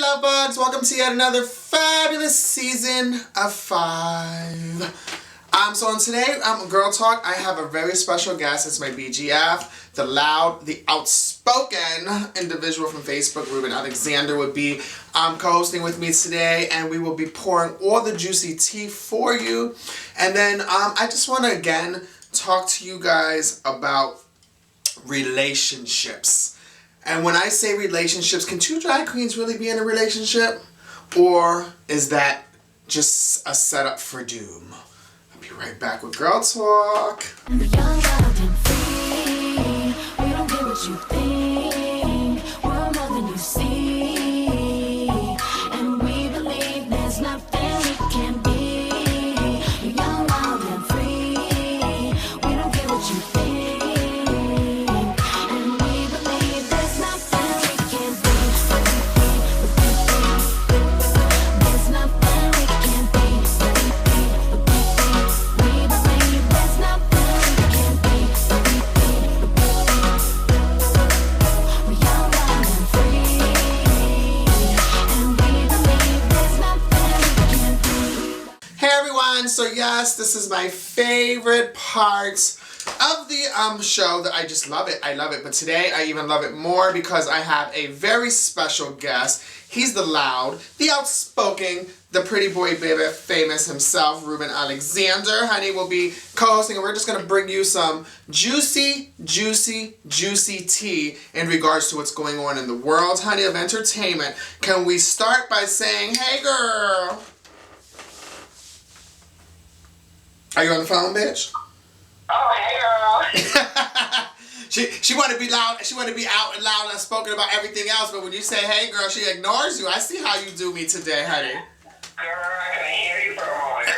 love bugs, welcome to yet another fabulous season of 5. So on today, Girl Talk, I have a very special guest. It's my BGF, the loud, the outspoken individual from Facebook, Ruben Alexander, would be co-hosting with me today, and we will be pouring all the juicy tea for you. And then I just want to again talk to you guys about relationships. And when I say relationships, can two drag queens really be in a relationship? Or is that just a setup for doom? I'll be right back with Girl Talk. Young, wild, and free. We don't care what you think. We're more than you see. And we believe there's nothing we can be. We're young, wild, and free. We don't care what you think. And we believe there's nothing we can be. There's nothing we can be. We believe there's nothing we can be. We're young, wild, and free. And we believe there's nothing we can be. Hey everyone, so yes, this is my favorite part of the show that I just love it. I love it, but today I even love it more because I have a very special guest. He's the loud, the outspoken, the pretty boy baby famous himself, Ruben Alexander. Honey will be co-hosting, and we're just going to bring you some juicy, juicy, juicy tea in regards to what's going on in the world, honey, of entertainment. Can we start by saying, hey girl? Are you on the phone, bitch? Oh, hey, girl. She want to be loud. She want to be out and loud and spoken about everything else. But when you say, "Hey, girl," she ignores you. I see how you do me today, honey. Girl, I can hear you for a moment,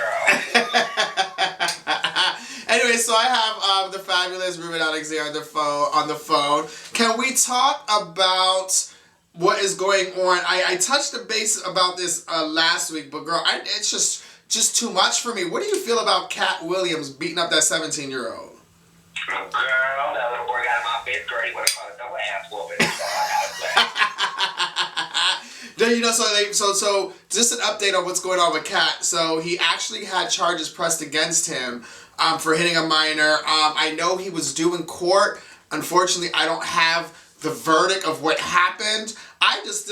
girl. Anyway, so I have the fabulous Ruben Alexander on the phone. Can we talk about what is going on? I touched the base about this last week, but girl, it's just too much for me. What do you feel about Cat Williams beating up that 17-year-old? Girl, that little boy got in my face, girl. He would have called a double ass whooping. So I You know, so just an update on what's going on with Cat. So he actually had charges pressed against him for hitting a minor. I know he was due in court. Unfortunately, I don't have the verdict of what happened. I just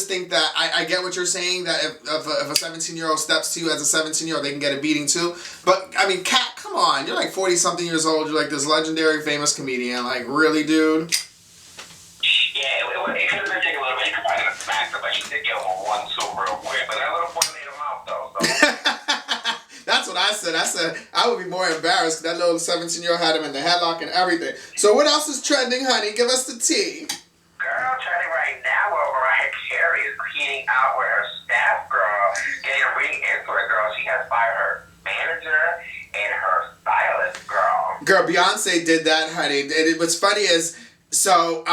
think that I get what you're saying, that if a 17-year-old steps to you as a 17-year-old, they can get a beating too. But, I mean, Kat, come on. You're like 40-something years old. You're like this legendary, famous comedian. Like, really, dude? Yeah, it could have been taking a little bit. You could probably have smacked him, but he did give him one two real quick. But that little boy laid him out, though. So. That's what I said. I said I would be more embarrassed because that little 17-year-old had him in the headlock and everything. So what else is trending, honey? Give us the tea. Girl, trending right now, well, Mariah Carey is heating out with her staff, girl. Getting really into it, girl. She has fired her manager and her stylist, girl. Girl, Beyonce did that, honey. What's funny is, so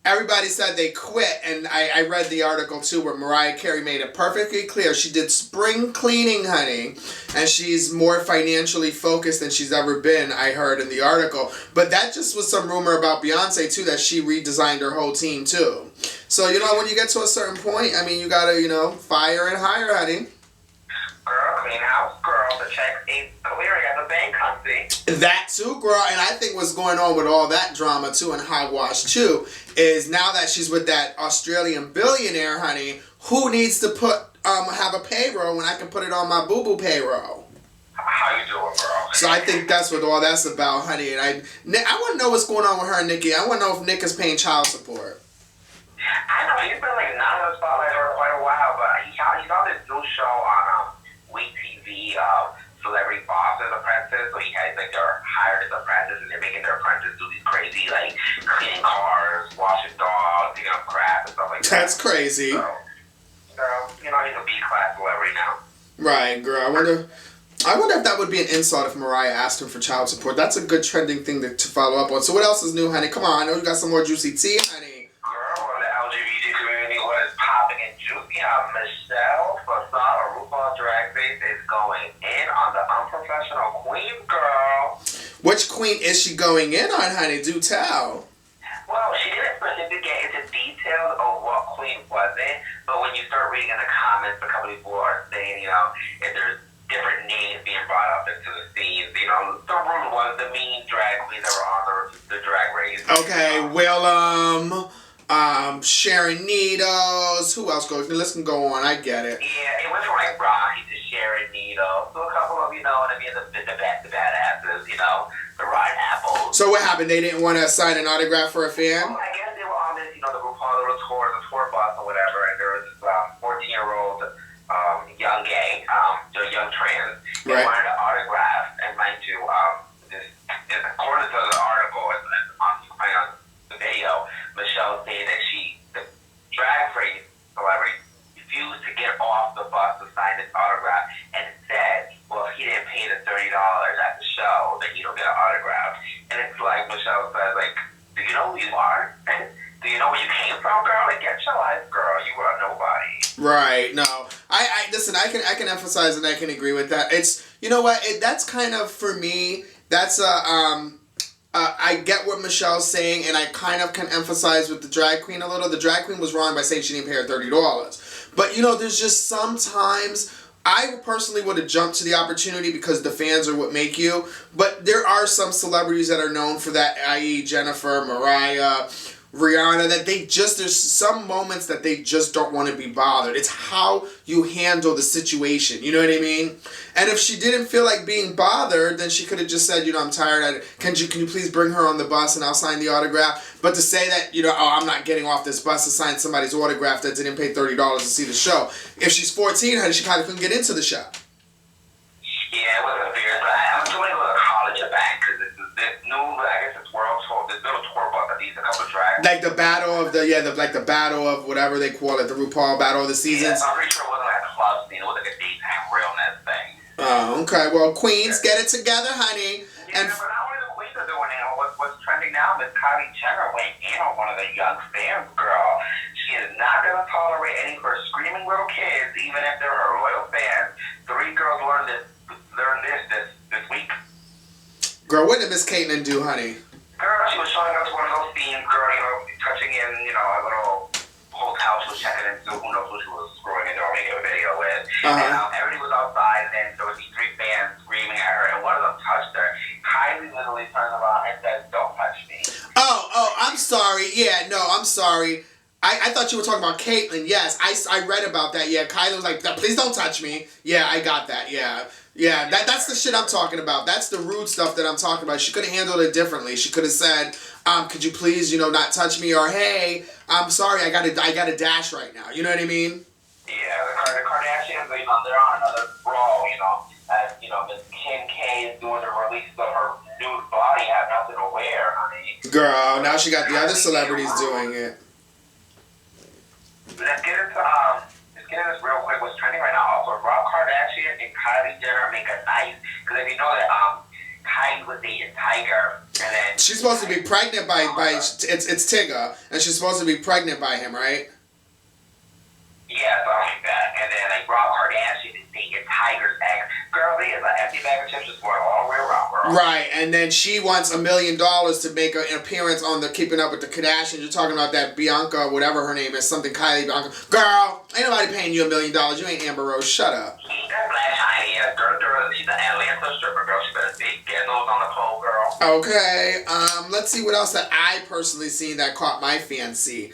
everybody said they quit, and I read the article too where Mariah Carey made it perfectly clear. She did spring cleaning, honey, and she's more financially focused than she's ever been, I heard in the article. But that just was some rumor about Beyonce too, that she redesigned her whole team too. So, you know, when you get to a certain point, I mean, you gotta, you know, fire and hire, honey. Girl, clean house, girl. The check ain't clearing at the bank, honey. That too, girl, and I think what's going on with all that drama too and hogwash too is now that she's with that Australian billionaire, honey, who needs to have a payroll when I can put it on my boo-boo payroll? How you doing, girl? So I think that's what all that's about, honey. And I want to know what's going on with her and Nikki. I want to know if Nick is paying child support. I know, he's been like not in the spotlight for quite a while, but he's on this new show on Wait TV, Celebrity Bosses Apprentice. So he has like they're hired as apprentices, and they're making their apprentices do these crazy like cleaning cars, washing dogs, picking up crap and stuff like that. That's crazy. So, girl, you know he's a B-class celebrity now. Right, girl. I wonder if that would be an insult if Mariah asked him for child support. That's a good trending thing to follow up on. So what else is new, honey? Come on, I know you got some more juicy tea, honey. Girl, well, the LGBT community, what is popping and juicy? Michelle Fasada, RuPaul's Drag Race, is going in on the unprofessional queen, girl. Which queen is she going in on, honey? Do tell. Well, she didn't specifically get into details of what queen was it. But when you start reading in the comments, a couple people are saying, if there's different names being brought up into the scenes, the rude ones, the mean drag queens that were on the drag race. Okay, Willem, Sharon Needles, who else goes? The list can go on, I get it. Yeah, it went from like Rocky to Sharon Needles, to a couple of, the badasses, the rotten apples. So what happened? They didn't want to sign an autograph for a fan? Well, I guess they were on this, the RuPaul little tour, the tour bus or whatever, and there was this 14-year-old young gay, young trans, they Right. wanted an autograph, and mind you, according to the article on the video, Michelle said that the drag race celebrity refused to get off the bus to sign this autograph and said, well, if he didn't pay the $30 at the show, then you don't get an autograph. And it's like Michelle says, like, do you know who you are? Do you know where you came from, girl? Like, get your life, girl. You are nobody. Right. No. I listen. I can emphasize and I can agree with that. It's, you know what? That's kind of, for me. That's I get what Michelle's saying, and I kind of can emphasize with the drag queen a little. The drag queen was wrong by saying she didn't pay her $30. But there's just sometimes I personally would have jumped to the opportunity because the fans are what make you. But there are some celebrities that are known for that, i.e. Jennifer, Mariah, Rihanna, that there's some moments that they just don't want to be bothered. It's how you handle the situation. You know what I mean? And if she didn't feel like being bothered, then she could have just said, I'm tired. Can you please bring her on the bus and I'll sign the autograph? But to say that, I'm not getting off this bus to sign somebody's autograph that didn't pay $30 to see the show. If she's 14, honey, she kind of couldn't get into the show. Yeah, it wasn't fair. But I'm doing a little college event because this new, I guess it's world tour, this little tour bus that these a couple of drag. Like the battle of the battle of whatever they call it, the RuPaul battle of the seasons. Yeah, I'm pretty sure it wasn't like a club scene. It was like a daytime realness thing. Oh, okay. Well, Queens, get it together, honey. Yeah, but not only the queens are doing it. What's trending now is Kylie Jenner went in on one of the young fans, girl. She is not going to tolerate any of her screaming little kids, even if they're her loyal fans. 3 girls learned this week. Girl, what did Miss Caitlyn do, honey? Girl, she was showing us one of those scenes, girl, touching in, a little hotel she was checking into. Who knows who she was screwing into or making a video with. And everybody was outside, and then there was these 3 fans screaming at her, and one of them touched her. Kylie literally turned around and said, "Don't touch me." Oh, I'm sorry. Yeah, no, I'm sorry. I thought you were talking about Caitlyn. Yes, I read about that. Yeah, Kylie was like, "Please don't touch me." Yeah, I got that. Yeah, that's the shit I'm talking about. That's the rude stuff that I'm talking about. She could have handled it differently. She could have said, "Could you please, not touch me?" Or, "Hey, I'm sorry, I got a dash right now." You know what I mean? Yeah, the Kardashians, they're on another brawl. As Miss Kim K is doing the release of her nude body, have nothing to wear, honey. Girl, now she got the other celebrities doing it. Let's get into this real quick. What's trending right now? Also, Rob Kardashian and Kylie Jenner make a nice, because if you know that Kylie was dating Tiger, and then she's supposed to be pregnant by it's Tigger, and she's supposed to be pregnant by him, right? Yeah, something like that. And then like Rob Kardashian is dating Tiger's ex. Girl, they is an empty bag of chips just going all the way around, girl. Right, and then she wants $1 million to make an appearance on the Keeping Up with the Kardashians. You're talking about that Bianca, whatever her name is, something Kylie Bianca. Girl, ain't nobody paying you $1 million. You ain't Amber Rose. Shut up. That black shiny ass girl, she's an Atlanta stripper, girl. She better be getting those on the pole, girl. Okay, let's see what else that I personally seen that caught my fancy.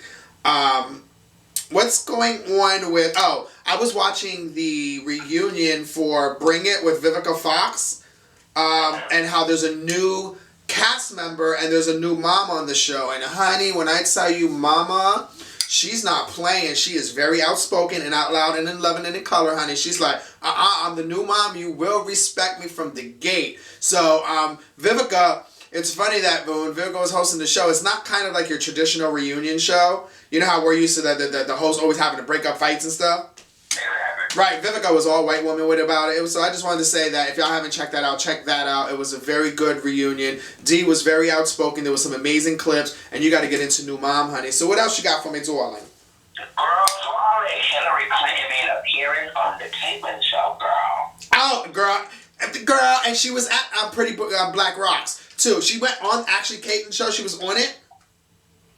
What's going on with... Oh, I was watching the reunion for Bring It with Vivica Fox. And how there's a new cast member and there's a new mama on the show. And honey, when I tell you mama, she's not playing. She is very outspoken and out loud and in loving and in color, honey. She's like, I'm the new mom. You will respect me from the gate. So, Vivica... It's funny that when Vivica was hosting the show, it's not kind of like your traditional reunion show. You know how we're used to the host always having to break up fights and stuff? Right, Vivica was all white woman with about it. So I just wanted to say that if y'all haven't checked that out, check that out. It was a very good reunion. Dee was very outspoken. There was some amazing clips. And you got to get into New Mom, honey. So what else you got for me, darling? Girl, sorry, Hillary Clinton made an appearance on the Caitlyn show, girl. Oh, girl, and she was at Pretty Black Rocks. Too. She went on Caitlyn's show. She was on it.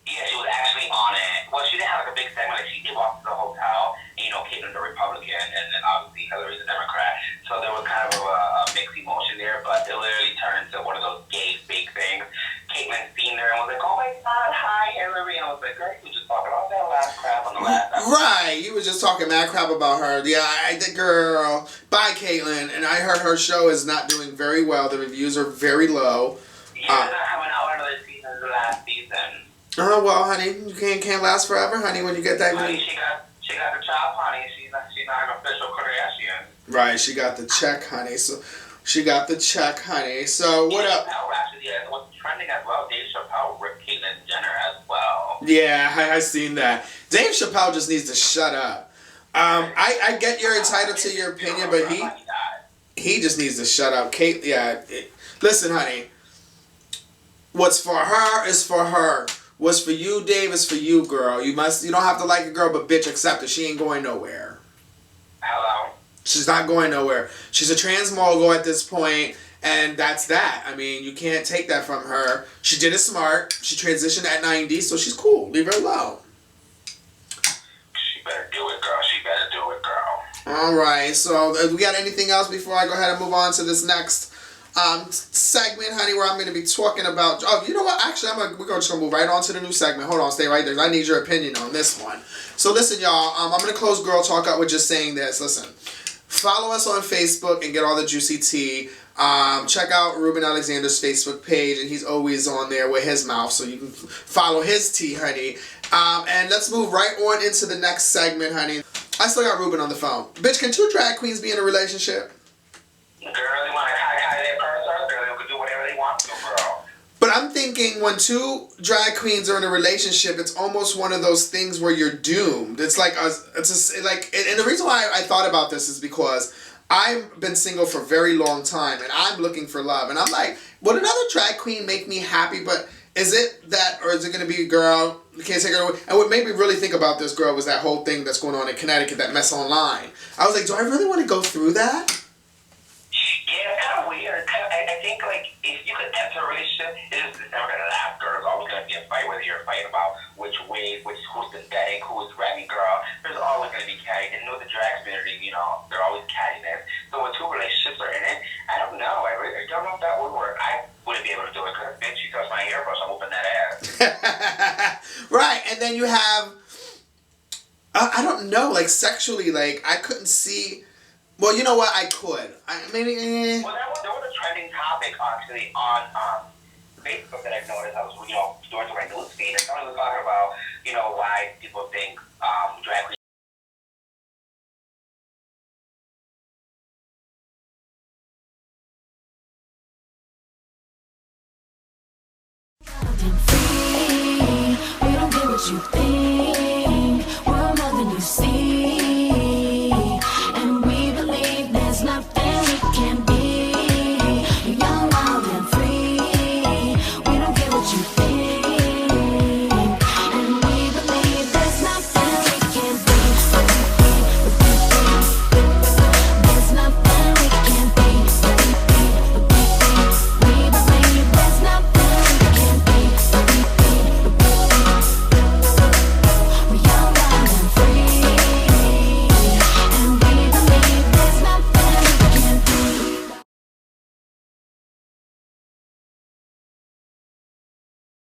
Yeah, she was actually on it. Well, she didn't have like a big segment. Like, it walk to the hotel, and, Caitlyn's a Republican, and then obviously Hillary's a Democrat. So there was kind of a mixed emotion there, but it literally turned into one of those gay fake things. Caitlyn seen her and was like, "Oh my God, hi Hillary," and I was like, "Girl, you were just talking all that last crap on the last episode." Right, you was just talking mad crap about her. Yeah, I did, girl. Bye, Caitlyn. And I heard her show is not doing very well. The reviews are very low. Yeah, they're not coming out another season as the last season. Oh well, honey, you can't last forever, honey. When you get that, Honey, she got the job, honey. She's not an official Kardashian. right? She got the check, honey. So she got the check, honey. So what up? Actually, yeah, what's trending as well? Dave Chappelle ripped Caitlyn Jenner as well. Yeah, I seen that. Dave Chappelle just needs to shut up. I get you're entitled to your opinion, but he just needs to shut up. Kate, yeah. Listen, honey. What's for her is for her. What's for you, Dave, is for you, girl. You don't have to like a girl, but bitch, accept her. She ain't going nowhere. Hello? She's not going nowhere. She's a trans mogul at this point, and that's that. I mean, you can't take that from her. She did it smart. She transitioned at 90, so she's cool. Leave her alone. She better do it, girl. She better do it, girl. All right. So, we got anything else before I go ahead and move on to this next segment, honey, where I'm going to be talking about... Oh, you know what? Actually, we're just going to move right on to the new segment. Hold on. Stay right there. I need your opinion on this one. So, listen, y'all. I'm going to close Girl Talk out with just saying this. Listen. Follow us on Facebook and get all the juicy tea. Check out Ruben Alexander's Facebook page, and he's always on there with his mouth, so you can follow his tea, honey. And let's move right on into the next segment, honey. I still got Ruben on the phone. Bitch, can two drag queens be in a relationship? Girl, they want to hide their purse, girl. They can do whatever they want to, girl. But I'm thinking when two drag queens are in a relationship, it's almost one of those things where you're doomed. It's like, and the reason why I thought about this is because I've been single for a very long time, and I'm looking for love. And I'm like, would another drag queen make me happy? But is it that, or is it going to be a girl? You can't take her away. And what made me really think about this girl was that whole thing that's going on in Connecticut, that mess online. I was like, do I really want to go through that? Yeah, it's kind of weird. I think, like, if you could enter a relationship, it's never going to last, girl. There's always going to be a fight, whether you're fighting about which who's synthetic, who's Remy girl. There's always going to be catty. And the drag community, they're always cattiness. So when two relationships are in it, I don't know. I don't know if that would work. I wouldn't be able to do it because, bitch, you touch my hairbrush, I'm whooping that ass. Right, and then you have, I don't know, like, sexually, like, I couldn't see... Well, you know what? I could. Maybe. Well, there was a trending topic actually on Facebook that I noticed. I was, going through my news feed, and someone was talking about, why people think drag queens. Free. We don't care what you think.